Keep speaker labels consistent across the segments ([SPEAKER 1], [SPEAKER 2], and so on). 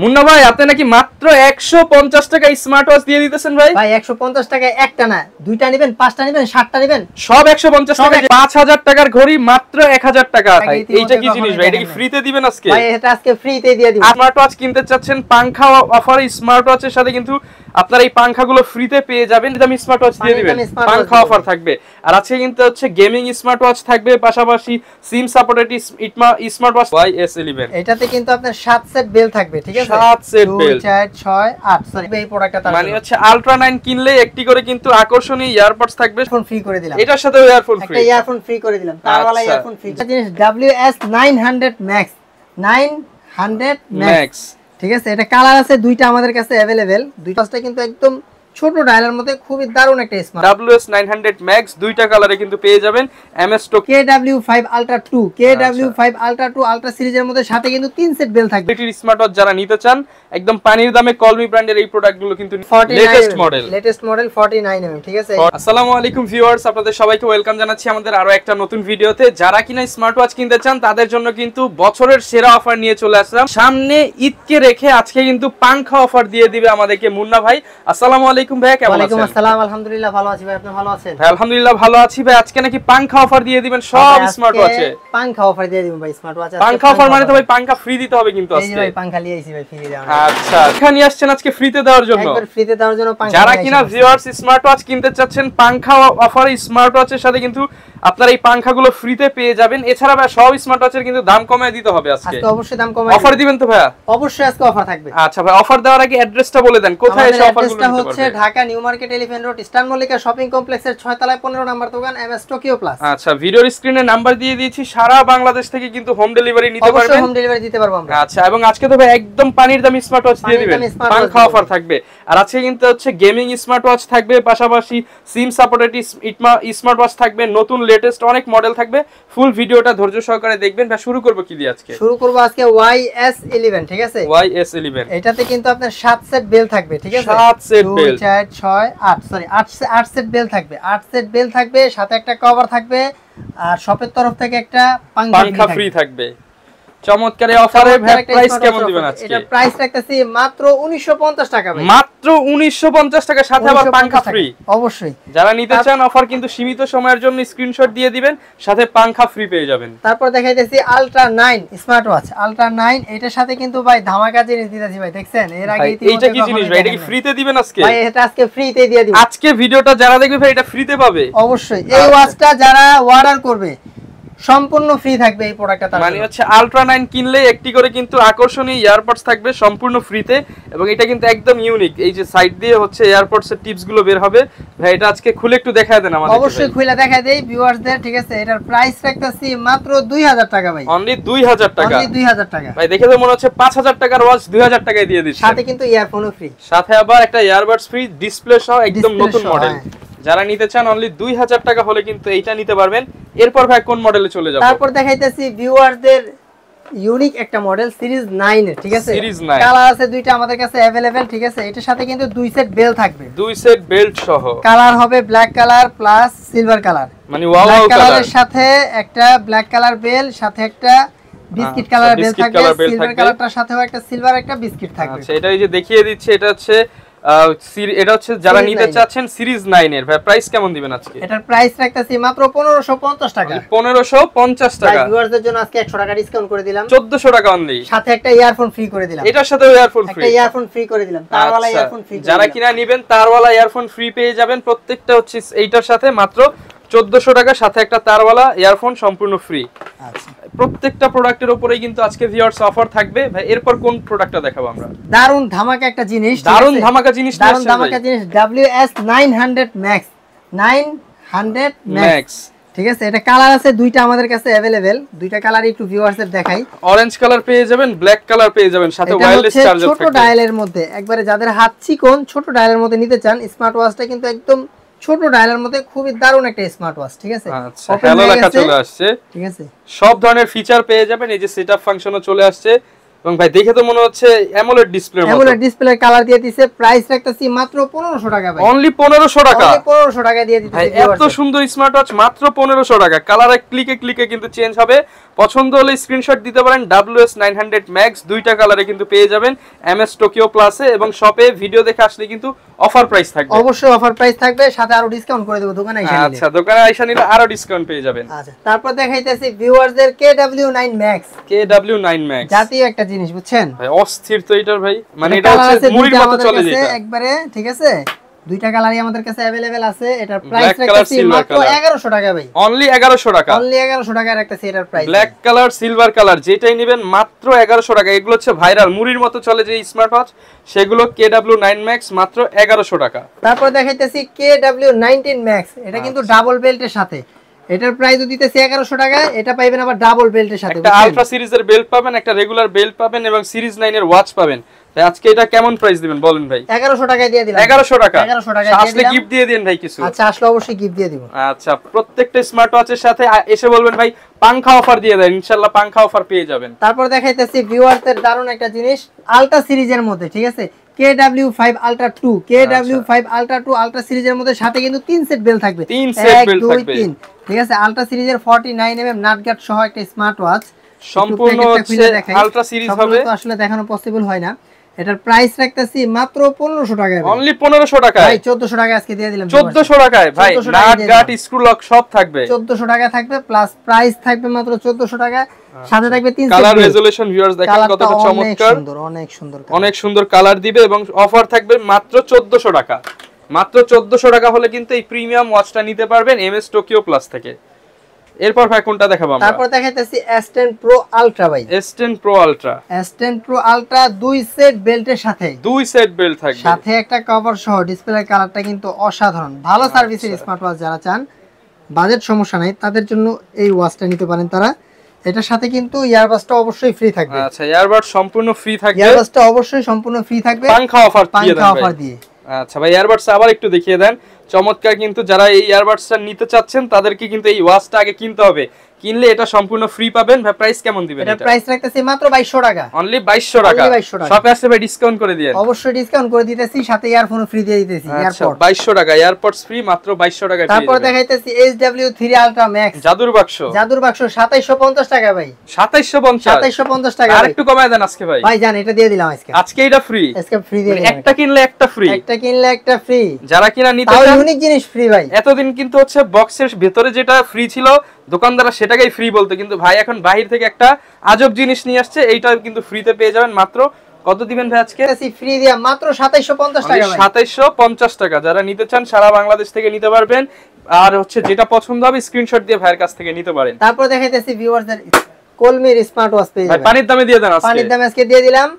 [SPEAKER 1] মুন্না ভাই আপনি নাকি মাত্র 150 টাকা স্মার্ট ওয়াচ দিয়ে দিতেছেন ভাই?
[SPEAKER 2] ভাই 150 টাকায় একটা না, দুইটা নেবেন, পাঁচটা নেবেন, 60টা নেবেন,
[SPEAKER 1] সব 150 টাকা। 5000 টাকার ঘড়ি মাত্র 1000 টাকা। ভাই এইটা কি জিনিস ভাই? এটা কি ফ্রিতে দিবেন আজকে?
[SPEAKER 2] ভাই এটা আজকে ফ্রিতে দিয়ে দিব।
[SPEAKER 1] স্মার্ট ওয়াচ কিনতে চাচ্ছেন, পাংখা অফারে স্মার্ট ওয়াচের সাথে কিন্তু আপনারা এই পাংখাগুলো ফ্রিতে পেয়ে যাবেন। দামি স্মার্ট ওয়াচ দিয়ে দিবেন, পাংখা অফার থাকবে। আর আজকে কিন্তু হচ্ছে গেমিং স্মার্ট ওয়াচ থাকবে, পাশাপাশি SIM supported smart watch YS11।
[SPEAKER 2] এটাতে কিন্তু আপনার 7 সেট বেল থাকবে, ঠিক আছে?
[SPEAKER 1] 7 সেট বেল,
[SPEAKER 2] 2 4 6 8 সরি এই প্রোডাক্টটা তার
[SPEAKER 1] মানে হচ্ছে আলট্রা 9 কিনলে একটি করে কিন্তু আকর্ষণীয় ইয়ারপডস থাকবে।
[SPEAKER 2] ফোন ফ্রি করে দিলাম,
[SPEAKER 1] এটার সাথে ইয়ারফোন ফ্রি,
[SPEAKER 2] একটা ইয়ারফোন ফ্রি করে দিলাম, তারওয়ালা ইয়ারফোন ফ্রি। এটা জিনিস WS900 Max 900 Max, ঠিক আছে? এটা কালার আছে দুইটা আমাদের কাছে अवेलेबल। দুইটাটা কিন্তু একদম ছোট ডায়ালের মধ্যে খুবই দারুণ একটা স্মার্ট।
[SPEAKER 1] WS900 Max দুইটা কালারে কিন্তু পেয়ে যাবেন। MS Stock
[SPEAKER 2] KW5 Ultra 2, KW5 Ultra 2 Ultra সিরিজের মধ্যে সাথে কিন্তু 3 সেট বেল থাকবে।
[SPEAKER 1] এটির স্মার্ট ওয়াচ যারা নিতে চান, একদম পানির দামে কলমি ব্র্যান্ডের এই প্রোডাক্টগুলো কিন্তু লেটেস্ট মডেল 49 mm, ঠিক আছে? আসসালামু আলাইকুম ভিউয়ার্স, আপনাদের সবাইকে ওয়েলকাম জানাচ্ছি আমাদের আরো একটা নতুন ভিডিওতে। যারা কিনা স্মার্ট ওয়াচ কিনতে চান তাদের জন্য কিন্তু বছরের সেরা অফার নিয়ে চলে আসলাম। সামনে ঈদকে রেখে আজকে কিন্তু পাংখা অফার দিয়ে দিবে আমাদেরকে মুন্না ভাই। আসসালামু আলাইকুম ভাই, কেমন আছেন?
[SPEAKER 2] ওয়ালাইকুম আসসালাম, আলহামদুলিল্লাহ ভালো আছি ভাই, আপনি ভালো আছেন?
[SPEAKER 1] ভাই আলহামদুলিল্লাহ ভালো আছি ভাই। আজকে নাকি পাংখা অফার দিয়ে দিবেন সব স্মার্ট ওয়াচে?
[SPEAKER 2] পাংখা অফার দিয়ে দিবেন ভাই স্মার্ট ওয়াচে।
[SPEAKER 1] পাংখা অফার মানে তো ভাই পাংখা ফ্রি দিতে হবে কিন্তু আজকে।
[SPEAKER 2] এই যে ভাই পাংখা নিয়ে আইছি ভাই ফ্রি দেওয়ার।
[SPEAKER 1] আচ্ছা, এখানে আসছেন আজকে ফ্রিতে দেওয়ার জন্য?
[SPEAKER 2] একবার ফ্রিতে দেওয়ার জন্য পাংখা।
[SPEAKER 1] যারা কিনা ভিউয়ার্স স্মার্ট ওয়াচ কিনতে চাচ্ছেন, পাংখা অফারে স্মার্ট ওয়াচের সাথে কিন্তু আপনারা এই পাংখাগুলো ফ্রিতে পেয়ে যাবেন। এছাড়া ভাই সব স্মার্ট ওয়াচের কিন্তু দাম কমায় দিতে হবে আজকে।
[SPEAKER 2] আজকে অবশ্যই দাম কমায়
[SPEAKER 1] অফার দিবেন তো ভাইয়া?
[SPEAKER 2] অবশ্যই আজকে অফার থাকবে।
[SPEAKER 1] আচ্ছা ভাই, অফার দেওয়ার আগে অ্যাড্রেসটা বলে দেন, কোথায় এসে অফারগুলো নিতে পারবেন?
[SPEAKER 2] হচ্ছে Dhaka new market elephant road eastern Mallika shopping কমপ্লেক্সের 6 তলায় 15 নম্বর দোকান MS টোকিও প্লাস।
[SPEAKER 1] আচ্ছা, ভিডিওর স্ক্রিনে নাম্বার দিয়ে দিয়েছি, সারা বাংলাদেশ থেকে কিন্তু হোম ডেলিভারি নিতে পারবেন।
[SPEAKER 2] অবশ্যই হোম ডেলিভারি দিতে পারবো আমরা।
[SPEAKER 1] আচ্ছা, এবং আজকে তো ভাই একদম পানির দামি স্মার্ট ওয়াচ দিয়ে দিবেন, পাংখা অফার থাকবে। আর আজকে কিন্তু হচ্ছে গেমিং স্মার্ট ওয়াচ থাকবে, পাশাপাশি সিম সাপোর্টেড স্মার্ট ওয়াচ থাকবে, নতুন লেটেস্ট অনেক মডেল থাকবে। ফুল ভিডিওটা ধৈর্য সহকারে দেখবেন। ভাই শুরু করব কি দিয়ে আজকে?
[SPEAKER 2] শুরু করব আজকে YS11, ঠিক আছে?
[SPEAKER 1] YS11
[SPEAKER 2] এটাতে কিন্তু আপনার 7 সেট বেল থাকবে, ঠিক আছে?
[SPEAKER 1] 7 set bell,
[SPEAKER 2] 2 4 6 8 sorry 8 set bell থাকবে। 8 সেট বেল থাকবে, সাথে একটা কভার থাকবে, আর শপের তরফ থেকে একটা
[SPEAKER 1] পাংখা ফ্রি থাকবে। চমৎকার এই অফারে ভাই প্রাইস কেমন দিবেন আজকে?
[SPEAKER 2] এটা প্রাইস রাখতেছি মাত্র 1950 টাকা ভাই।
[SPEAKER 1] মাত্র 1950 টাকা, সাথে আবার পাংখা ফ্রি।
[SPEAKER 2] অবশ্যই
[SPEAKER 1] যারা নিতে চান অফার কিন্তু সীমিত সময়ের জন্য, স্ক্রিনশট দিয়ে দিবেন, সাথে পাংখা ফ্রি পেয়ে যাবেন।
[SPEAKER 2] তারপর দেখাইতেছি আলট্রা 9 স্মার্ট ওয়াচ। আলট্রা 9 এটার সাথে কিন্তু ভাই ধামাকা জিনিস দিতেছি ভাই, দেখছেন? এর আগে
[SPEAKER 1] এইটা কি জিনিস ভাই? এটা কি ফ্রিতে দিবেন আজকে?
[SPEAKER 2] ভাই এটা আজকে ফ্রিতে দিয়ে দিব।
[SPEAKER 1] আজকে ভিডিওটা যারা দেখবে ভাই এটা ফ্রিতে পাবে
[SPEAKER 2] অবশ্যই। এই ওয়াচটা যারা অর্ডার করবে সম্পূর্ণ ফ্রি থাকবে এই প্রোডাক্টটা। তার
[SPEAKER 1] মানে হচ্ছে আলট্রা 9 কিনলে একটি করে কিন্তু আকর্ষণীয় ইয়ারপডস থাকবে সম্পূর্ণ ফ্রিতে। এবং এটা কিন্তু একদম ইউনিক, এই যে সাইড দিয়ে হচ্ছে ইয়ারপডস এর টিপস গুলো বের হবে। ভাই এটা আজকে খুলে একটু দেখায় দেন আমাদের।
[SPEAKER 2] অবশ্যই খুলে দেখায় দেই ভিউয়ারদের, ঠিক আছে? এটার প্রাইস রাখতেছি মাত্র 2000 টাকা ভাই।
[SPEAKER 1] অনলি 2000 টাকা।
[SPEAKER 2] অনলি 2000 টাকা
[SPEAKER 1] ভাই দেখে তো মনে হচ্ছে 5000 টাকার ওয়াচ 2000 টাকায় দিয়ে দিচ্ছেন।
[SPEAKER 2] সাথে কিন্তু ইয়ারফোনও ফ্রি,
[SPEAKER 1] সাথে আবার একটা ইয়ারবাডস ফ্রি, ডিসপ্লে সহ একদম নতুন মডেল। যারা নিতে চান অনলি 2000 টাকা হলে কিন্তু এইটা নিতে পারবেন। এরপর ভাই কোন মডেলে চলে যাব?
[SPEAKER 2] তারপর দেখাইতেছি ভিউয়ারদের ইউনিক একটা মডেল সিরিজ 9 এর, ঠিক আছে?
[SPEAKER 1] সিরিজ 9
[SPEAKER 2] কালার আছে দুইটা আমাদের কাছে अवेलेबल, ঠিক আছে? এটার সাথে কিন্তু 2 সেট বেল থাকবে,
[SPEAKER 1] 2 সেট বেল্ট সহ।
[SPEAKER 2] কালার হবে black colour plus silver colour,
[SPEAKER 1] মানে ওয়াও
[SPEAKER 2] কালারের সাথে একটা ব্ল্যাক কালার বেল, সাথে একটা বিস্কিট কালার বেল থাকবে। সিলভার কালারটার সাথেও একটা সিলভার একটা বিস্কিট থাকবে।
[SPEAKER 1] আচ্ছা, এটা এই যে দেখিয়ে দিচ্ছে, এটা হচ্ছে যারা নিতে চাচ্ছেন সিরিজ 9 এর। ভাই প্রাইস কেমন দিবেন আজকে?
[SPEAKER 2] এটার প্রাইস রাখতেছি মাত্র 1550 টাকা।
[SPEAKER 1] 1550 টাকা।
[SPEAKER 2] ভিউয়ারদের জন্য আজকে 100 টাকা ডিসকাউন্ট করে দিলাম,
[SPEAKER 1] 1400 টাকা অনলি।
[SPEAKER 2] সাথে একটা ইয়ারফোন ফ্রি করে দিলাম।
[SPEAKER 1] এটার সাথে ইয়ারফোন ফ্রি,
[SPEAKER 2] একটা ইয়ারফোন ফ্রি করে দিলাম, তারওয়ালা ইয়ারফোন ফ্রি।
[SPEAKER 1] যারা কিনা নেবেন তারওয়ালা ইয়ারফোন ফ্রি পেয়ে যাবেন। প্রত্যেকটা হচ্ছে এইটার সাথে মাত্র 1400 টাকা, সাথে একটা তারওয়ালা ইয়ারফোন সম্পূর্ণ ফ্রি। আচ্ছা, প্রত্যেকটা প্রোডাক্টের উপরেই কিন্তু আজকে ভিউয়ার্স অফার থাকবে। ভাই এরপর কোন প্রোডাক্টটা দেখাবো আমরা?
[SPEAKER 2] দারুন ধামাকা একটা জিনিস,
[SPEAKER 1] দারুন ধামাকা জিনিস,
[SPEAKER 2] দারুন ধামাকা জিনিস। WS900 Max 900 Max, ঠিক আছে? এটা কালার আছে দুইটা আমাদের কাছে अवेलेबल। দুইটা কালার একটু ভিউয়ারদের দেখাই।
[SPEAKER 1] অরেঞ্জ কালার পেয়ে যাবেন, ব্ল্যাক কালার পেয়ে যাবেন, সাথে ওয়্যারলেস চার্জার থাকবে।
[SPEAKER 2] ছোট ডায়ালের মধ্যে, একবারে যাদের হাত চিকন, ছোট ডায়ালের মধ্যে নিতে চান, স্মার্ট ওয়াচটা কিন্তু একদম ছোট ডায়ালের মধ্যে খুবই দারুণ একটা স্মার্ট ওয়াচ, ঠিক আছে?
[SPEAKER 1] আচ্ছা, হ্যালো লেখা চলে আসছে,
[SPEAKER 2] ঠিক আছে?
[SPEAKER 1] সব ধরনের ফিচার পেয়ে যাবেন। এই যে সেটআপ ফাংশনও চলে আসছে, এবং ভাই দেখে তো মনে হচ্ছে অ্যামোলেড ডিসপ্লে মতো।
[SPEAKER 2] অ্যামোলেড ডিসপ্লে কালার দিয়ে দিছে, প্রাইস রাখতেছি মাত্র 1500 টাকা ভাই।
[SPEAKER 1] অনলি 1500 টাকা।
[SPEAKER 2] অনলি 1500 টাকা দিয়ে দিতেছি
[SPEAKER 1] ভাই এত সুন্দর স্মার্ট ওয়াচ মাত্র 1500 টাকা। কালার ক্লিকে ক্লিকে কিন্তু চেঞ্জ হবে। পছন্দ হলে স্ক্রিনশট দিতে পারেন। WS900 Max দুইটা কালারে কিন্তু পেয়ে যাবেন MS টোকিও প্লাসে, এবং শপে ভিডিও দেখে আসলে কিন্তু অফার প্রাইস থাকবে।
[SPEAKER 2] অবশ্যই অফার প্রাইস থাকবে, সাথে আরো ডিসকাউন্ট করে দেব দোকানে এসে নিলে।
[SPEAKER 1] আচ্ছা, দোকানে এসে নিলে আরো ডিসকাউন্ট পেয়ে যাবেন।
[SPEAKER 2] আচ্ছা, তারপর দেখাইতেছি ভিউয়ারদের KW9 Max।
[SPEAKER 1] KW9 Max
[SPEAKER 2] জাতীয় একটা জিনিস বুঝছেন
[SPEAKER 1] ভাই, অস্থির তো এটার ভাই, মানে এটা হচ্ছে মুড়ির মতো চলে যায় এটা
[SPEAKER 2] একবারে, ঠিক আছে? দুইটা কালারই আমাদের কাছে अवेलेबल আছে। এটার প্রাইস রাখতেছি মাত্র 1100 টাকা ভাই।
[SPEAKER 1] অনলি 1100 টাকা।
[SPEAKER 2] অনলি 1100 টাকা রাখতেছি এটার price.
[SPEAKER 1] Black colour, silver colour যেটাই নেবেন মাত্র 1100 টাকা। এগুলো হচ্ছে ভাইরাল মুড়ির মতো চলে যে স্মার্ট ওয়াচ, সেগুলো KW9 Max মাত্র 1100 টাকা।
[SPEAKER 2] তারপর দেখাইতেছি KW19 Max। এটা কিন্তু ডাবল বেল্টের সাথে, এটার প্রাইসও দিতেছি 1100 টাকা। এটা পাবেন আবার ডাবল বেল্টের সাথে।
[SPEAKER 1] একটা আলট্রা সিরিজের বেল্ট পাবেন, একটা রেগুলার বেল্ট পাবেন, এবং সিরিজ 9 এর ওয়াচ পাবেন। তাই আজকে এটা কেমন প্রাইস দিবেন বলেন ভাই?
[SPEAKER 2] 1100 টাকায় দিয়ে দিলাম।
[SPEAKER 1] 1100 টাকা।
[SPEAKER 2] 1100 টাকায় দিয়ে
[SPEAKER 1] আসলে
[SPEAKER 2] দিলাম।
[SPEAKER 1] গিফট দিয়ে দেন ভাই কিছু।
[SPEAKER 2] আচ্ছা, আসলে অবশ্যই গিফট দিয়ে দিব।
[SPEAKER 1] আচ্ছা, প্রত্যেকটা স্মার্ট ওয়াচের সাথে এসে বলবেন ভাই পাংখা অফার দিয়ে দেন, ইনশাআল্লাহ পাংখা অফার পেয়ে যাবেন।
[SPEAKER 2] তারপর দেখাইতেছি ভিউয়ারদের দারুণ একটা জিনিস, আলট্রা সিরিজের মধ্যে, ঠিক আছে? KW5 Ultra 2, KW5 Ultra 2 ultra সিরিজের মধ্যে সাথে কিন্তু 3 সেট বেল থাকবে।
[SPEAKER 1] 3 সেট বেল থাকবে।
[SPEAKER 2] 3, ঠিক আছে? আলট্রা সিরিজের 49mm নাট গার্ড সহ একটা স্মার্ট ওয়াচ,
[SPEAKER 1] সম্পূর্ণ হচ্ছে আলট্রা সিরিজ হবে।
[SPEAKER 2] তো আসলে দেখানো পসিবল হয় না। এটার প্রাইস রাখতেছি মাত্র 1500 টাকায়।
[SPEAKER 1] অনলি 1500 টাকায়
[SPEAKER 2] ভাই 1400 টাকা আজকে দিয়ে দিলাম।
[SPEAKER 1] 1400 টাকায় ভাই, নাট গার্ড, স্ক্রু লক সব থাকবে।
[SPEAKER 2] 1400 টাকা থাকবে, প্লাস প্রাইস থাকবে মাত্র 1400 টাকা। সাথে থাকবে 3 সেট
[SPEAKER 1] কালার রেজোলিউশন। ভিউয়ার্স দেখেন কতটা চমৎকার,
[SPEAKER 2] অনেক সুন্দর,
[SPEAKER 1] অনেক সুন্দর কালার দিবে, এবং অফার থাকবে মাত্র 1400 টাকা। মাত্র 1400 টাকা হলে কিন্তু এই প্রিমিয়াম ওয়াচটা নিতে পারবেন MS টোকিও প্লাস থেকে। এরপর ভাই কোনটা দেখাবো আমরা?
[SPEAKER 2] তারপর দেখাইতেছি S10 Pro Ultra ভাই।
[SPEAKER 1] S10 Pro Ultra।
[SPEAKER 2] S10 Pro Ultra 2 set বেল্টের সাথে,
[SPEAKER 1] 2 সেট বেল্ট থাকবে,
[SPEAKER 2] সাথে একটা কভার সহ। ডিসপ্লের কালারটা কিন্তু অসাধারণ। ভালো সার্ভিসের স্মার্ট ওয়াচ যারা চান, বাজেট সমস্যা নাই, তাদের জন্য এই ওয়াচটা নিতে পারেন তারা। এটার সাথে কিন্তু ইয়ারবাডসটা অবশ্যই ফ্রি থাকবে।
[SPEAKER 1] আচ্ছা, ইয়ারবাড সম্পূর্ণ ফ্রি থাকবে।
[SPEAKER 2] ইয়ারবাডসটা অবশ্যই সম্পূর্ণ ফ্রি থাকবে,
[SPEAKER 1] পাংখা অফার দিয়ে দেন ভাই। আচ্ছা ভাই, ইয়ারবাডস আবার একটু দেখিয়ে দেন। চমৎকার কিন্তু, যারা এই ইয়ারবাডসটা নিতে চাচ্ছেন তাদেরকে কিন্তু এই ওয়াচটা আগে কিনতে হবে। কিনলে এটা সম্পূর্ণ ফ্রি পাবেন। ভাই প্রাইস কেমন দিবেন এটা?
[SPEAKER 2] এটা প্রাইস রাখতেছি মাত্র 2200 টাকা।
[SPEAKER 1] অনলি 2200 টাকা। শপে আসলে ভাই ডিসকাউন্ট করে দিয়েন।
[SPEAKER 2] অবশ্যই ডিসকাউন্ট করে দিতেছি, সাথে ইয়ারফোন ফ্রি দিয়ে দিতেছি।
[SPEAKER 1] এয়ারপড 2200 টাকা, এয়ারপডস ফ্রি মাত্র 2200 টাকায়।
[SPEAKER 2] তারপর দেখাইতেছি HW3 Ultra Max
[SPEAKER 1] জাদুর বাক্স।
[SPEAKER 2] জাদুর বাক্স 2750 টাকা ভাই।
[SPEAKER 1] 2750
[SPEAKER 2] টাকা।
[SPEAKER 1] আরেকটু কমায় দেন আজকে ভাই।
[SPEAKER 2] ভাই জান, এটা দিয়ে দিলাম আজকে।
[SPEAKER 1] আজকে এটা ফ্রি।
[SPEAKER 2] আজকে ফ্রি দিয়ে দিলাম।
[SPEAKER 1] একটা কিনলে একটা ফ্রি।
[SPEAKER 2] একটা কিনলে একটা ফ্রি।
[SPEAKER 1] যারা কিনা নিতে
[SPEAKER 2] চান,
[SPEAKER 1] তাও
[SPEAKER 2] ইউনিক জিনিস ফ্রি ভাই।
[SPEAKER 1] এতদিন কিন্তু হচ্ছে বক্সের ভিতরে যেটা ফ্রি ছিল দোকানদাররা সেটাকেই ফ্রি বলতো, কিন্তু ভাই এখন বাহির থেকে একটা আজব জিনিস নিয়ে আসছে, এইটা কিন্তু ফ্রিতে পেয়ে যাবেন। মাত্র কত দিবেন ভাই আজকে?
[SPEAKER 2] ফ্রি দিয়া মাত্র 2750 টাকা ভাই।
[SPEAKER 1] 2750 টাকা। যারা নিতে চান সারা বাংলাদেশ থেকে নিতে পারবেন। আর হচ্ছে যেটা পছন্দ হবে স্ক্রিনশট দিয়ে ভাইয়ের কাছ থেকে নিতে পারেন।
[SPEAKER 2] তারপর দেখাইতেছি ভিউয়ারদের কলমির স্মার্ট ওয়াচ পেয়ে যাবেন।
[SPEAKER 1] পানির দামে দিয়ে দেন আজকে।
[SPEAKER 2] পানির দামে আজকে দিয়ে দিলাম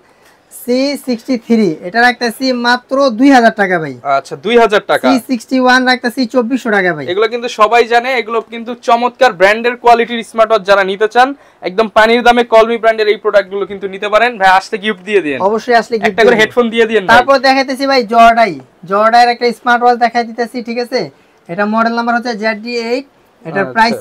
[SPEAKER 2] C63। এটা রাখতেছি মাত্র 2000 টাকা ভাই।
[SPEAKER 1] আচ্ছা, 2000 টাকা।
[SPEAKER 2] C61 রাখতেছি 2400 টাকা ভাই।
[SPEAKER 1] এগুলো কিন্তু সবাই জানে, এগুলো কিন্তু চমৎকার ব্র্যান্ডের কোয়ালিটির স্মার্ট ওয়াচ। যারা নিতে চান একদম পানির দামে কলমি ব্র্যান্ডের এই প্রোডাক্টগুলো কিন্তু নিতে পারেন। ভাই আসলে গিফট দিয়ে দেন।
[SPEAKER 2] অবশ্যই আসলে গিফট
[SPEAKER 1] একটা করে হেডফোন দিয়ে দেন।
[SPEAKER 2] তারপর দেখাইতেছি ভাই জর্ডাইয়ের একটা স্মার্ট ওয়াচ দেখাই দিতেছি, ঠিক আছে? এটা মডেল নাম্বার হচ্ছে ZD8। এটার প্রাইস,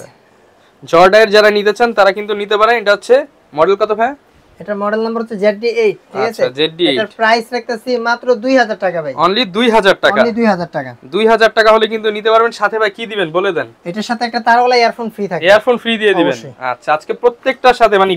[SPEAKER 1] জর্ডাইয়ের যারা নিতে চান তারা কিন্তু নিতে পারেন। এটা হচ্ছে মডেল কত ভাই?
[SPEAKER 2] এটা মডেল নাম্বার হচ্ছে ZD8, ঠিক আছে?
[SPEAKER 1] আচ্ছা, ZD8।
[SPEAKER 2] এটার প্রাইস রাখতেছি মাত্র 2000 টাকা ভাই।
[SPEAKER 1] অনলি 2000 টাকা।
[SPEAKER 2] অনলি 2000 টাকা।
[SPEAKER 1] 2000 টাকা হলে কিন্তু নিতে পারবেন। সাথে ভাই কি দিবেন বলে দেন?
[SPEAKER 2] এটার সাথে একটা তারওয়ালা ইয়ারফোন ফ্রি থাকবে।
[SPEAKER 1] ইয়ারফোন ফ্রি দিয়ে দিবেন। আচ্ছা, আজকে প্রত্যেকটার সাথে মানে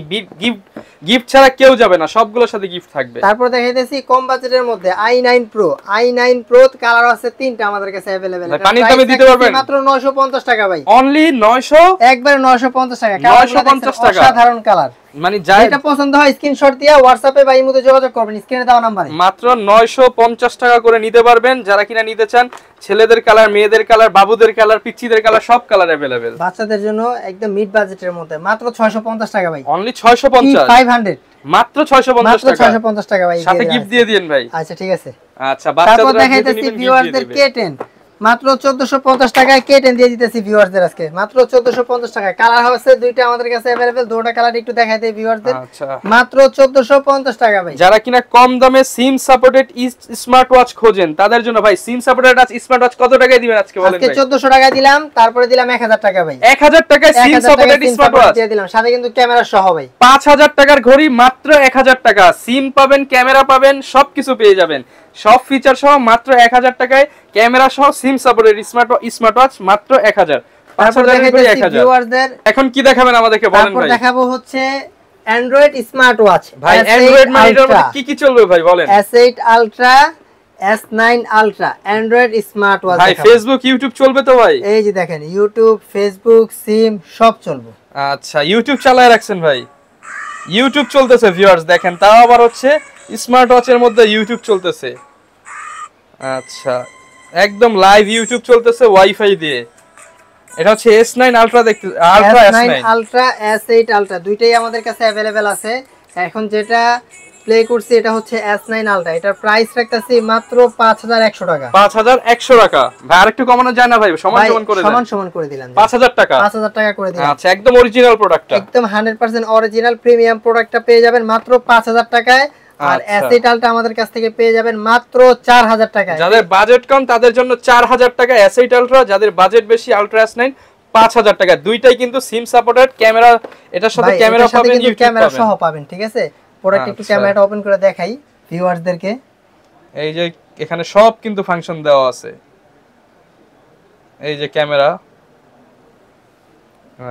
[SPEAKER 1] গিফট ছাড়া কেউ যাবে না, সবগুলোর সাথে গিফট থাকবে।
[SPEAKER 2] তারপর দেখাইতেছি কম বাজেটের মধ্যে i9 Pro কালার আছে 3টা আমাদের কাছে अवेलेबल।
[SPEAKER 1] পানির দামে দিতে পারবেন
[SPEAKER 2] মাত্র 950 টাকা ভাই।
[SPEAKER 1] অনলি 900,
[SPEAKER 2] একবারে 950 টাকা।
[SPEAKER 1] 950 টাকা।
[SPEAKER 2] সাধারণ কালার।
[SPEAKER 1] মানে
[SPEAKER 2] যেটা পছন্দ হয় স্ক্রিনশট দিয়ে হোয়াটসঅ্যাপে বা ইমোতে যোগাযোগ করবেন, স্ক্রিনে দেওয়া নম্বরে।
[SPEAKER 1] মাত্র 950 টাকা করে নিতে পারবেন। যারা কিনা নিতে চান, ছেলেদের কালার, মেয়েদের কালার, বাবুদের কালার, পিচ্চিদের কালার, সব কালার अवेलेबल।
[SPEAKER 2] বাচ্চাদের জন্য একদম মিড বাজেটের মধ্যে মাত্র 650 টাকা ভাই।
[SPEAKER 1] অনলি 650,
[SPEAKER 2] 500
[SPEAKER 1] মাত্র 650 টাকা।
[SPEAKER 2] 650 টাকা ভাই।
[SPEAKER 1] সাথে গিফট দিয়ে দেন ভাই।
[SPEAKER 2] আচ্ছা, ঠিক আছে।
[SPEAKER 1] আচ্ছা,
[SPEAKER 2] তারপর দেখাইতেছি ভিউয়ারদের K10 মাত্র 1450 টাকায় কেটেন দিয়ে দিতেছি ভিউয়ারদের আজকে মাত্র 1450 টাকায়। কালার হচ্ছে দুইটা আমাদের কাছে अवेलेबल, দুটো কালার একটু দেখাই দেই ভিউয়ারদের।
[SPEAKER 1] আচ্ছা
[SPEAKER 2] মাত্র 1450 টাকা ভাই।
[SPEAKER 1] যারা কিনা কম দামে সিম সাপোর্টেড স্মার্ট ওয়াচ খোঁজেন তাদের জন্য ভাই সিম সাপোর্টেড স্মার্ট ওয়াচ কত টাকায় দিবেন আজকে বলেন ভাই?
[SPEAKER 2] আজকে 1400 টাকায় দিলাম, তারপরে দিলাম 1000 টাকা ভাই।
[SPEAKER 1] 1000 টাকায় সিম সাপোর্টেড স্মার্ট ওয়াচ
[SPEAKER 2] দিয়ে দিলাম, সাথে কিন্তু ক্যামেরা সহ ভাই।
[SPEAKER 1] 5000 টাকার ঘড়ি মাত্র 1000 টাকা, সিম পাবেন, ক্যামেরা পাবেন, সবকিছু পেয়ে যাবেন, সব ফিচার সহ মাত্র 1000 টাকায়, ক্যামেরা সহ সিম সাপোর্টেড স্মার্ট ওয়াচ মাত্র 1000। 5000 এর ঘড়ি 1000। এখন কি দেখাবেন আমাদেরকে বলেন ভাই?
[SPEAKER 2] তারপর দেখাবো হচ্ছে অ্যান্ড্রয়েড স্মার্ট ওয়াচ
[SPEAKER 1] ভাই। অ্যান্ড্রয়েড মানে এর মধ্যে কি কি চলবে ভাই বলেন?
[SPEAKER 2] S8 ultra, S9 ultra Android smart watch
[SPEAKER 1] ভাই। ফেসবুক ইউটিউব চলবে তো ভাই?
[SPEAKER 2] এই যে দেখেন ইউটিউব, ফেসবুক, সিম সব চলবে।
[SPEAKER 1] আচ্ছা ইউটিউব চালায় রাখছেন ভাই? ইউটিউব চলতেছে ভিউয়ার্স দেখেন, তাও আবার হচ্ছে স্মার্ট ওয়াচের মধ্যে ইউটিউব চলতেছে। আচ্ছা একদম লাইভ ইউটিউব চলতেছে ওয়াইফাই দিয়ে। এটা হচ্ছে S9 আলট্রা দেখতে, ultra
[SPEAKER 2] S9 ultra, S8 ultra দুইটাই আমাদের কাছে अवेलेबल আছে। এখন যেটা প্লে করছি এটা হচ্ছে S9 আলট্রা, এটার প্রাইস রাখতেছি মাত্র 5100 টাকা।
[SPEAKER 1] 5100 টাকা ভাই। আরেকটু কমানো যায় না ভাই? সমান সমান করে দেন।
[SPEAKER 2] সমান করে দিলাম
[SPEAKER 1] 5000 টাকা।
[SPEAKER 2] 5000 টাকা করে দিলাম।
[SPEAKER 1] আচ্ছা একদম অরিজিনাল প্রোডাক্টটা,
[SPEAKER 2] একদম 100% অরিজিনাল প্রিমিয়াম প্রোডাক্টটা পেয়ে যাবেন মাত্র 5000 টাকায়। আর S8 আলট্রা আমাদের কাছ থেকে পেয়ে যাবেন মাত্র 4000 টাকায়।
[SPEAKER 1] যাদের বাজেট কম তাদের জন্য 4000 টাকা S8 আলট্রা, যাদের বাজেট বেশি আলট্রা S9 5000 টাকা। দুইটাই কিন্তু সিম সাপোর্টেড, ক্যামেরা এটার সাথে ক্যামেরা পাবেন, ইউটিউব
[SPEAKER 2] ক্যামেরা
[SPEAKER 1] পাবেন,
[SPEAKER 2] সহ পাবেন। ঠিক আছে প্রোডাক্ট একটু ক্যামেরাটা ওপেন করে দেখাই ভিউয়ারদেরকে।
[SPEAKER 1] এই যে এখানে সব কিন্তু ফাংশন দেওয়া আছে, এই যে ক্যামেরা।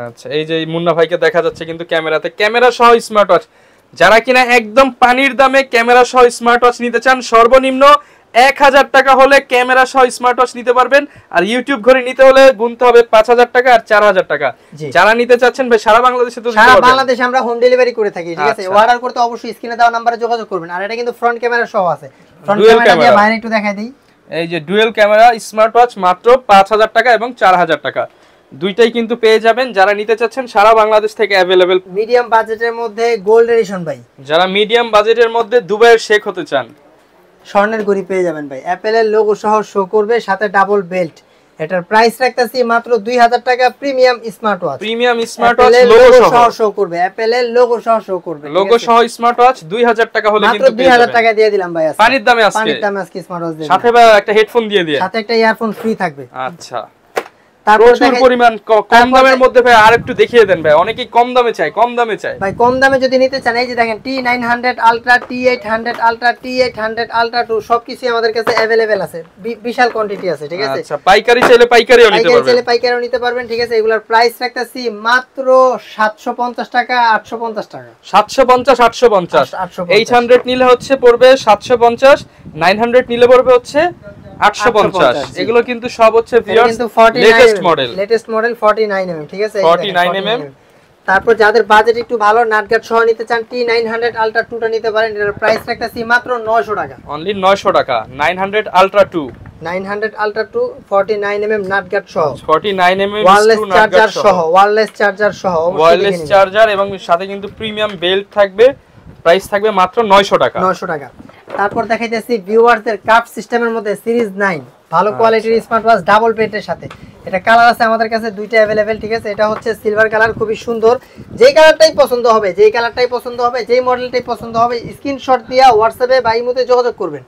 [SPEAKER 1] আচ্ছা এই যে মুন্না ভাইকে দেখা যাচ্ছে কিন্তু ক্যামেরাতে, ক্যামেরা সহ স্মার্ট ওয়াচ। যারা কিনা একদম পানির দামে ক্যামেরা সহ স্মার্ট ওয়াচ নিতে চান, সর্বনিম্ন 1000 টাকা হলে ক্যামেরা সহ স্মার্ট ওয়াচ নিতে পারবেন। আর ইউটিউব ঘড়ি নিতে হলে গুনতে হবে 5000 টাকা আর 4000 টাকা। যারা নিতে চাচ্ছেন ভাই সারা বাংলাদেশে তো দিতে পারবেন।
[SPEAKER 2] সারা বাংলাদেশে আমরা হোম ডেলিভারি করে থাকি। ঠিক আছে অর্ডার করতে অবশ্যই স্ক্রিনে দেওয়া নম্বরে যোগাযোগ করবেন। আর এটা কিন্তু ফ্রন্ট ক্যামেরা সহ আছে। ফ্রন্ট ক্যামেরা দিয়ে বাইরে একটু দেখাই দেই।
[SPEAKER 1] এই যে ডুয়াল ক্যামেরা স্মার্ট ওয়াচ মাত্র 5000 টাকা এবং 4000 টাকা, দুইটাই কিন্তু পেয়ে যাবেন। যারা নিতে চাচ্ছেন সারা বাংলাদেশ থেকে अवेलेबल।
[SPEAKER 2] মিডিয়াম বাজেটের মধ্যে গোল্ড এডিশন ভাই,
[SPEAKER 1] যারা মিডিয়াম বাজেটের মধ্যে দুবাইয়ের শেখ হতে চান,
[SPEAKER 2] স্বর্ণের ঘড়ি পেয়ে যাবেন ভাই। অ্যাপেলের লোগো সহ শো করবে, সাথে ডাবল বেল্ট। এটার প্রাইস রাখতেছি মাত্র 2000 টাকা। Premium smart watch,
[SPEAKER 1] premium smart watch logo সহ
[SPEAKER 2] শো করবে, অ্যাপেলের লোগো সহ শো করবে।
[SPEAKER 1] লোগো সহ স্মার্ট ওয়াচ 2000 টাকা হলে কিন্তু পেয়ে যাবেন।
[SPEAKER 2] মাত্র 2000 টাকা দিয়ে দিলাম ভাই আজকে
[SPEAKER 1] পানির দামে। আজকে
[SPEAKER 2] পানির দামে আজকে স্মার্ট ওয়াচ দেব,
[SPEAKER 1] সাথে ভাই একটা হেডফোন দিয়ে দিয়ে,
[SPEAKER 2] সাথে একটা ইয়ারফোন ফ্রি থাকবে।
[SPEAKER 1] আচ্ছা
[SPEAKER 2] তারপর
[SPEAKER 1] প্রচুর পরিমাণ কম দামের মধ্যে ভাই আরেকটু দেখিয়ে দেন ভাই, অনেকেই কম দামে চায়, কম দামে চায়
[SPEAKER 2] ভাই। কম দামে যদি নিতে চান এই যে দেখেন T900 ultra, T800 ultra, T800 ultra 2 সবকিছু আমাদের কাছে अवेलेबल আছে, বিশাল কোয়ান্টিটি আছে। ঠিক আছে
[SPEAKER 1] আচ্ছা পাইকারি চাইলে পাইকারিও নিতে পারবেন,
[SPEAKER 2] পাইকারিও নিতে পারবেন। ঠিক আছে এগুলোর প্রাইস রাখতেছি মাত্র 750 টাকা, 850 টাকা,
[SPEAKER 1] 750 850। 800 নিলে হচ্ছে পড়বে 750, 900 নিলে পড়বে হচ্ছে 850। এগুলো কিন্তু সব হচ্ছে
[SPEAKER 2] লেটেস্ট মডেল 49mm। ঠিক আছে
[SPEAKER 1] 49mm।
[SPEAKER 2] তারপর যাদের বাজেট একটু ভালো নাটগাট সহ নিতে চান T900 আলট্রা 2টা নিতে পারেন। এর প্রাইস রাখতেছি মাত্র 900 টাকা,
[SPEAKER 1] অনলি 900 টাকা। 900 আলট্রা 2,
[SPEAKER 2] 900 আলট্রা 2 49mm নাটগাট সহ,
[SPEAKER 1] 49mm
[SPEAKER 2] ওয়্যারলেস চার্জার সহ, ওয়্যারলেস চার্জার সহ,
[SPEAKER 1] ওয়্যারলেস চার্জার এবং সাথে কিন্তু প্রিমিয়াম বেল্ট থাকবে। প্রাইস থাকবে মাত্র 900 টাকা,
[SPEAKER 2] 900 টাকা। তারপর দেখাইতেছি ভিউয়ারদের কাপ সিস্টেমের মধ্যে সিরিজ 9 ভালো কোয়ালিটির স্মার্ট ওয়াচ ডাবল বেল্টের সাথে। এটা কালার আছে আমাদের কাছে দুইটা अवेलेबल। ঠিক আছে এটা হচ্ছে সিলভার কালার, খুবই সুন্দর। যেই কালারটাই পছন্দ হবে, যেই মডেলটাই পছন্দ হবে স্ক্রিনশট দিয়া হোয়াটসঅ্যাপে বা ইমোতে যোগাযোগ করবেন,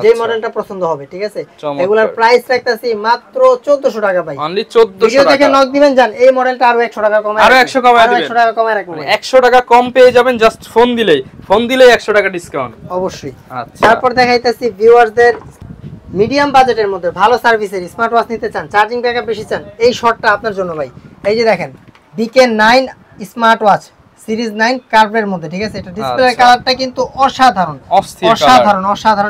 [SPEAKER 2] যেই মডেলটা পছন্দ হবে। ঠিক আছে এগুলার প্রাইস রাখতেছি মাত্র 1400 টাকা ভাই,
[SPEAKER 1] অনলি 1400 টাকা।
[SPEAKER 2] ভিডিও দেখে নক দিবেন জান এই মডেলটা আরো 100 টাকা কমায়,
[SPEAKER 1] আরো 100 কমায় দিবেন,
[SPEAKER 2] 100 টাকা কমায় রাখবেন,
[SPEAKER 1] 100 টাকা কম পেয়ে যাবেন জাস্ট ফোন দিলেই 100 টাকা ডিসকাউন্ট
[SPEAKER 2] অবশ্যই।
[SPEAKER 1] আচ্ছা
[SPEAKER 2] তারপর দেখাইতেছি ভিউয়ারদের মিডিয়াম বাজেটের মধ্যে ভালো সার্ভিসের স্মার্ট ওয়াচ নিতে চান, চার্জিং ব্যাকআপ বেশি চান, এই শর্টটা আপনার জন্য ভাই। এই যে দেখেন BK9 স্মার্ট ওয়াচ সিরিজ 9 কার্ভের মধ্যে। ঠিক আছে এটা ডিসপ্লের কালারটা কিন্তু অসাধারণ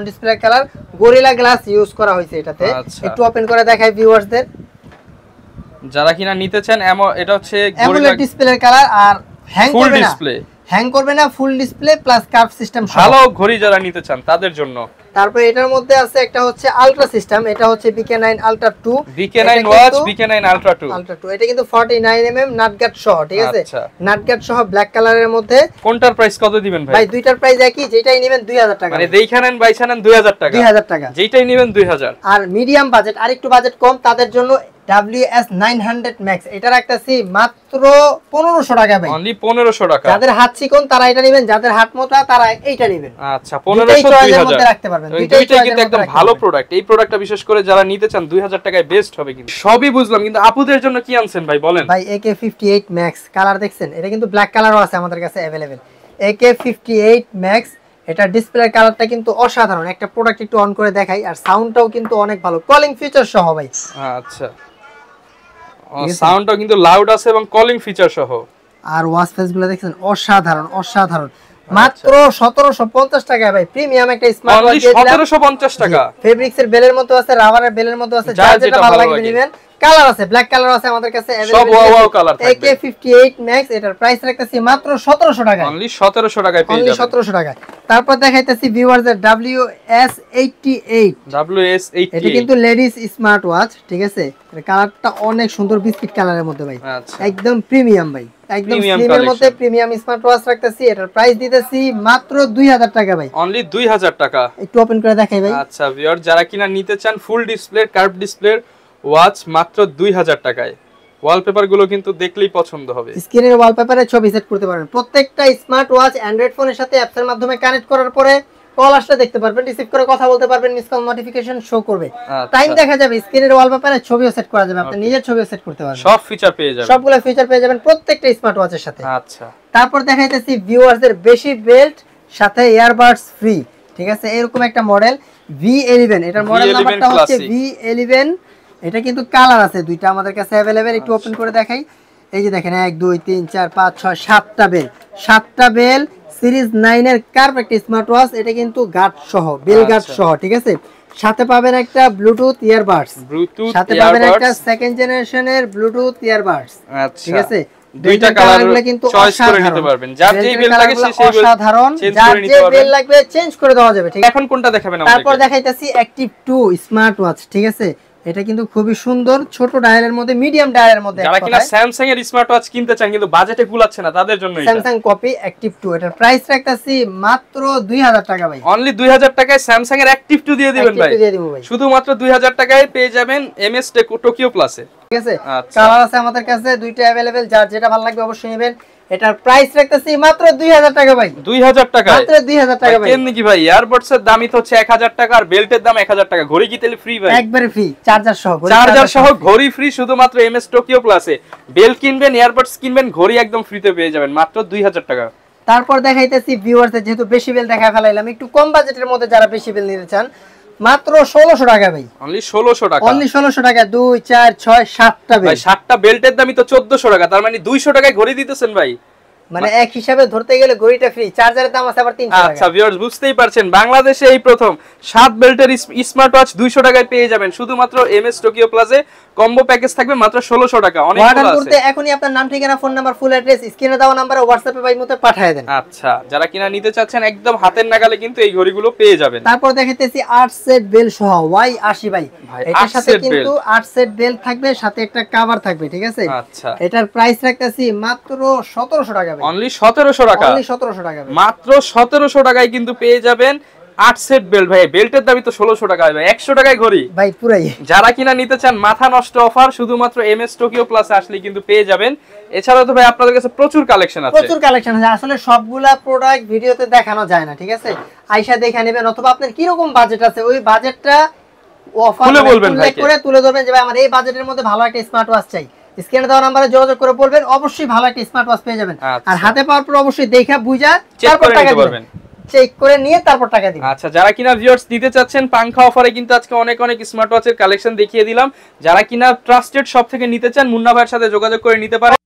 [SPEAKER 2] display colour, gorilla glass use করা হয়েছে এটাতে। একটু ওপেন করে দেখাই ভিউয়ারদের,
[SPEAKER 1] যারা কিনা নিতে চান। এটা হচ্ছে
[SPEAKER 2] গরিলা ডিসপ্লের কালার, আর হ্যাং করবে না, full display plus curve system.
[SPEAKER 1] ভালো ঘড়ি যারা নিতে চান তাদের জন্য
[SPEAKER 2] তারপর এটার মধ্যে আছে একটা হচ্ছে আলট্রা সিস্টেম, এটা হচ্ছে BK9 Ultra 2,
[SPEAKER 1] BK9 watch, BK9 Ultra 2,
[SPEAKER 2] এটা কিন্তু 49mm নাট গার্ড সহ, ঠিক আছে? নাট গার্ড সহ ব্ল্যাক কালারের মধ্যে।
[SPEAKER 1] কোনটার প্রাইস কত দিবেন ভাই?
[SPEAKER 2] ভাই দুইটার প্রাইস একই, যেটাই নেবেন 2000 টাকা।
[SPEAKER 1] মানে দেখানেন বাইছানেন 2000 টাকা,
[SPEAKER 2] 2000 টাকা,
[SPEAKER 1] যেটাই নেবেন 2000। আর
[SPEAKER 2] মিডিয়াম বাজেট, আর একটু বাজেট কম, তাদের জন্য WS900 Max এটা রাখতেছি মাত্র 1500 টাকা ভাই।
[SPEAKER 1] অনলি 1500 টাকা।
[SPEAKER 2] যাদের হাত চিকন তারা এটা নেবেন, যাদের হাত মোটা তারা এইটা নেবেন।
[SPEAKER 1] আচ্ছা 1500 2000
[SPEAKER 2] মধ্যে রাখতে পারবেন।
[SPEAKER 1] দুইটাই কিন্তু একদম ভালো প্রোডাক্ট। এই প্রোডাক্টটা বিশেষ করে যারা নিতে চান 2000 টাকায় বেস্ট হবে কিন্তু। সবই বুঝলাম, কিন্তু আপুদের জন্য কি আনছেন ভাই বলেন?
[SPEAKER 2] ভাই AK58 Max কালার দেখছেন, এটা কিন্তু ব্ল্যাক কালারও আছে আমাদের কাছে अवेलेबल। AK58 Max এটা ডিসপ্লের কালারটা কিন্তু অসাধারণ। একটা প্রোডাক্ট একটু অন করে দেখাই, আর সাউন্ডটাও কিন্তু অনেক ভালো, কলিং ফিচার সহ ভাই।
[SPEAKER 1] আচ্ছা সাউন্ডটাও কিন্তু লাউড আছে এবং কলিং ফিচার সহ।
[SPEAKER 2] আর ওয়াচ ফেসগুলো দেখছেন অসাধারণ অসাধারণ। মাত্র 1750 টাকা ভাই, প্রিমিয়াম একটা স্মার্ট ওয়াচ দিয়ে দিলাম।
[SPEAKER 1] 1750 টাকা।
[SPEAKER 2] ফেব্রিক্সের বেলের মতো আছে, রাবারের বেলের মতো আছে, যা যেটা ভালো লাগবে নেবেন। কালার আছে, ব্ল্যাক কালার আছে আমাদের কাছে अवेलेबल,
[SPEAKER 1] সব ওয়াও কালার থাকবে।
[SPEAKER 2] AK58 Max এটার প্রাইস রাখতেছি মাত্র 1700 টাকা।
[SPEAKER 1] অনলি 1700 টাকায় পেয়ে যাবেন।
[SPEAKER 2] 1700 টাকা। তারপর দেখাইতেছি ভিউয়ারদের WS88। এটা কিন্তু লেডিস স্মার্ট ওয়াচ, ঠিক আছে? এর কালারটা অনেক সুন্দর, বিস্কিট কালারের মধ্যে ভাই, একদম প্রিমিয়াম ভাই, একদম স্লিমের মধ্যে প্রিমিয়াম স্মার্ট ওয়াচ রাখতেছি। এটার প্রাইস দিতেছি মাত্র 2000 টাকা ভাই।
[SPEAKER 1] অনলি 2000 টাকা।
[SPEAKER 2] একটু ওপেন করে দেখাই ভাই।
[SPEAKER 1] আচ্ছা ভিউয়ার যারা কিনা নিতে চান ফুল ডিসপ্লে কার্ভ ডিসপ্লের ওয়াচ মাত্র 2000 টাকায়, ওয়ালপেপার গুলো কিন্তু দেখলেই পছন্দ হবে।
[SPEAKER 2] স্ক্রিনের ওয়ালপেপারে ছবি সেট করতে পারবেন। প্রত্যেকটা স্মার্ট ওয়াচ অ্যান্ড্রয়েড ফোনের সাথে অ্যাপস এর মাধ্যমে কানেক্ট করার পরে কল আসলে দেখতে পারবেন, রিসিভ করে কথা বলতে পারবেন, মিস কল নোটিফিকেশন শো করবে, টাইম দেখা যাবে, স্ক্রিনের ওয়ালপেপারে ছবিও সেট করা যাবে, আপনি নিজের ছবিও সেট করতে পারবেন,
[SPEAKER 1] সব ফিচার পেয়ে যাবেন,
[SPEAKER 2] সবগুলো ফিচার পেয়ে যাবেন প্রত্যেকটা স্মার্ট ওয়াচের সাথে।
[SPEAKER 1] আচ্ছা
[SPEAKER 2] তারপর দেখাইতেছি ভিউয়ারদের বেশি বেল্ট সাথে ইয়ারবাডস ফ্রি, ঠিক আছে? এরকম একটা মডেল V11, এটার মডেল নাম্বারটা হচ্ছে V11। এটা কিন্তু কালার আছে দুইটা আমাদের কাছে अवेलेबल, একটু ওপেন করে দেখাই। এই যে দেখেন 1 2 3 4 5 6 7টা বেল, 7টা বেল সিরিজ 9 এর কার্ভ একটা স্মার্ট ওয়াচ। এটা কিন্তু গার্ড সহ, বেল গার্ড সহ, ঠিক আছে? সাথে পাবেন একটা ব্লুটুথ ইয়ারবাডস, সাথে পাবেন একটা সেকেন্ড জেনারেশনের ব্লুটুথ ইয়ারবাডস, ঠিক আছে?
[SPEAKER 1] দুইটা কালারগুলো কিন্তু চয়েস করে নিতে পারবেন, যার যেই বেল লাগে সেই বেল
[SPEAKER 2] সাধারণ, যার যে বেল লাগবে চেঞ্জ করে দেওয়া যাবে, ঠিক আছে?
[SPEAKER 1] এখন কোনটা দেখাবেন আমাদের?
[SPEAKER 2] তারপর দেখাইতাছি অ্যাক্টিভ 2 স্মার্ট ওয়াচ, ঠিক আছে? এটা কিন্তু খুবই সুন্দর, ছোট ডায়ালের মধ্যে, মিডিয়াম ডায়ালের মধ্যে।
[SPEAKER 1] যারা কিনা স্যামসাং এর স্মার্ট ওয়াচ কিনতে চান কিন্তু বাজেটে কুলাচ্ছে না, তাদের জন্য এটা
[SPEAKER 2] স্যামসাং কপি অ্যাক্টিভ 2, এটার প্রাইস রাখতাছি মাত্র 2000 টাকা ভাই।
[SPEAKER 1] অনলি 2000 টাকায় স্যামসাং এর অ্যাক্টিভ 2 দিয়ে দিবেন ভাই, শুধুমাত্র 2000 টাকায় পেয়ে যাবেন এমএস টোকিও প্লাসে,
[SPEAKER 2] ঠিক আছে? কালার আছে আমাদের কাছে দুইটা अवेलेबल, যার যেটা ভালো লাগবে অবশ্যই নেবেন। এটার প্রাইস রাখতেছি মাত্র 2000 টাকা ভাই।
[SPEAKER 1] 2000 টাকা,
[SPEAKER 2] মাত্র 2000 টাকা ভাই।
[SPEAKER 1] কেমনি কি ভাই? ইয়ারবাডস এর দামই তো হচ্ছে 1000 টাকা আর বেল্টের দাম 1000 টাকা, ঘড়ি কি তাহলে ফ্রি ভাই?
[SPEAKER 2] একবারে ফ্রি, চার্জার সহ,
[SPEAKER 1] চার্জার সহ ঘড়ি ফ্রি শুধুমাত্র এমএস টোকিও প্লাসে। বেল্ট কিনবেন, ইয়ারবাডস কিনবেন, ঘড়ি একদম ফ্রিতে পেয়ে যাবেন মাত্র 2000 টাকা।
[SPEAKER 2] তারপর দেখাইতেছি ভিউয়ারদের, যেহেতু বেশি বেল দেখা ফেলাইলাম, একটু কম বাজেটের মধ্যে যারা বেশি বেল নিতে চান মাত্র 1600 টাকা ভাই।
[SPEAKER 1] অনলি 1600 টাকা,
[SPEAKER 2] অনলি 1600 টাকা। 2 4 6 7টা বেল
[SPEAKER 1] ভাই, 7টা বেল্টের দামই তো 1400 টাকা, তার মানে 200 টাকায় ঘড়ি দিতেছেন ভাই।
[SPEAKER 2] মানে এক হিসাবে ধরতে গেলে ঘড়িটা ফ্রি, চার্জারের দাম আছে আবার 300 টাকা।
[SPEAKER 1] আচ্ছা ভিউয়ার্স বুঝতেই পারছেন, বাংলাদেশে এই প্রথম 7 বেল্টের স্মার্ট ওয়াচ 200 টাকায় পেয়ে যাবেন শুধুমাত্র এমএস টোকিও প্লাসে। কম্বো প্যাকেজ থাকবে মাত্র 1600 টাকা। অনেক ভালো আছে।
[SPEAKER 2] অর্ডার করতে এখনি আপনার নাম, ঠিকানা, ফোন নাম্বার, ফুল অ্যাড্রেস স্ক্রিনে দেওয়া নম্বরে WhatsApp-এ বাই মতে পাঠিয়ে দেন।
[SPEAKER 1] আচ্ছা যারা কিনা নিতে চাচ্ছেন একদম হাতের নাগালে কিন্তু এই ঘড়িগুলো পেয়ে যাবেন।
[SPEAKER 2] তারপর দেখাইতেছি 8 সেট বেল সহ Y80 ভাই। এটার সাথে কিন্তু 8 সেট বেল থাকবে, সাথে একটা কভার থাকবে, ঠিক আছে?
[SPEAKER 1] আচ্ছা
[SPEAKER 2] এটার প্রাইস রাখতেছি মাত্র 1700 টাকা ভাই।
[SPEAKER 1] অনলি 1700 টাকা,
[SPEAKER 2] অনলি 1700 টাকা ভাই।
[SPEAKER 1] মাত্র 1700 টাকায় কিন্তু পেয়ে যাবেন 8 সেট বেল্ট ভাই। বেল্টের দামই তো 1600 টাকা ভাই, 100 টাকায় ঘড়ি
[SPEAKER 2] ভাই পুরাই।
[SPEAKER 1] যারা কিনা নিতে চান মাথা নষ্ট অফার, শুধুমাত্র এমএস টোকিও প্লাসে আসলে কিন্তু পেয়ে যাবেন। এছাড়াও তো ভাই আপনাদের কাছে প্রচুর কালেকশন আছে,
[SPEAKER 2] প্রচুর কালেকশন আছে। আসলে সবগুলা প্রোডাক্ট ভিডিওতে দেখানো যায় না, ঠিক আছে? আয়শা দেখে নেবেন, অথবা আপনার কি রকম বাজেট আছে ওই বাজেটটা অফার
[SPEAKER 1] তুলে বলবেন ভাই,
[SPEAKER 2] করে তুলে ধরবেন যে ভাই আমার এই বাজেটের মধ্যে ভালো একটা স্মার্ট ওয়াচ চাই। স্ক্রিনে দেওয়া নম্বরে যোগাযোগ করে বলবেন, অবশ্যই ভালো একটা স্মার্ট ওয়াচ পেয়ে যাবেন। আর হাতে পাওয়ার পর অবশ্যই দেখা বুঝা তারপর টাকা দিবেন, চেক করে নিয়ে তারপর টাকা দিবেন।
[SPEAKER 1] আচ্ছা যারা কিনা ভিউয়ার্স নিতে চাচ্ছেন পাংখা অফারে কিন্তু আজকে অনেক অনেক স্মার্ট ওয়াচের কালেকশন দেখিয়ে দিলাম। যারা কিনা ট্রাস্টেড শপ থেকে নিতে চান মুন্না ভাইয়ের সাথে যোগাযোগ করে নিতে পারেন।